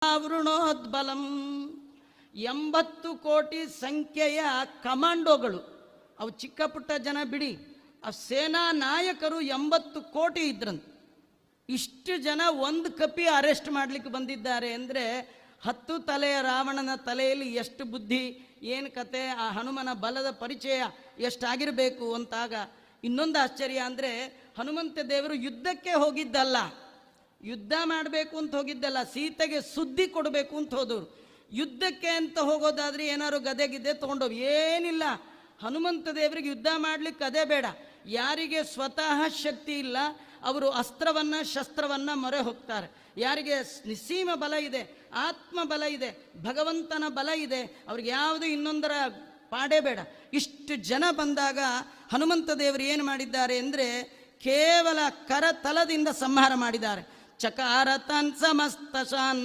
ವೃಣೋದ್ಬಲಂ 80 ಕೋಟಿ ಸಂಖ್ಯೆಯ ಕಮಾಂಡೋಗಳು, ಅವು ಚಿಕ್ಕ ಪುಟ್ಟ ಜನ ಬಿಡಿ, ಆ ಸೇನಾ ನಾಯಕರು 80 ಕೋಟಿ ಇದ್ರಂತ. ಇಷ್ಟು ಜನ ಒಂದು ಕಪಿ ಅರೆಸ್ಟ್ ಮಾಡಲಿಕ್ಕೆ ಬಂದಿದ್ದಾರೆ ಅಂದರೆ 10 ತಲೆಯ ರಾವಣನ ತಲೆಯಲ್ಲಿ ಎಷ್ಟು ಬುದ್ಧಿ, ಏನು ಕತೆ, ಆ ಹನುಮನ ಬಲದ ಪರಿಚಯ ಎಷ್ಟಾಗಿರಬೇಕು ಅಂತಾಗ ಇನ್ನೊಂದು ಆಶ್ಚರ್ಯ ಅಂದರೆ ಹನುಮಂತ ದೇವರು ಯುದ್ಧಕ್ಕೆ ಹೋಗಿದ್ದಲ್ಲ, ಯುದ್ಧ ಮಾಡಬೇಕು ಅಂತ ಹೋಗಿದ್ದಲ್ಲ, ಸೀತೆಗೆ ಸುದ್ದಿ ಕೊಡಬೇಕು ಅಂತ ಹೋದವರು. ಯುದ್ಧಕ್ಕೆ ಅಂತ ಹೋಗೋದಾದ್ರೆ ಏನಾದ್ರು ಗದೆ ತೊಗೊಂಡೋಗಿ, ಏನಿಲ್ಲ. ಹನುಮಂತ ದೇವರಿಗೆ ಯುದ್ಧ ಮಾಡಲಿಕ್ಕೆ ಅದೇ ಬೇಡ. ಯಾರಿಗೆ ಸ್ವತಃ ಶಕ್ತಿ ಇಲ್ಲ ಅವರು ಅಸ್ತ್ರವನ್ನು ಶಸ್ತ್ರವನ್ನು ಮೊರೆ ಹೋಗ್ತಾರೆ. ಯಾರಿಗೆ ನಿಸ್ಸೀಮ ಬಲ ಇದೆ, ಆತ್ಮ ಬಲ ಇದೆ, ಭಗವಂತನ ಬಲ ಇದೆ, ಅವ್ರಿಗೆ ಯಾವುದು ಇನ್ನೊಂದರ ಪಾಡೇ ಬೇಡ. ಇಷ್ಟು ಜನ ಬಂದಾಗ ಹನುಮಂತ ದೇವರು ಏನು ಮಾಡಿದ್ದಾರೆ ಅಂದರೆ ಕೇವಲ ಕರತಲದಿಂದ ಸಂಹಾರ ಮಾಡಿದ್ದಾರೆ. ಚಕಾರ ತನ್ ಸಮಸ್ತಶಾನ್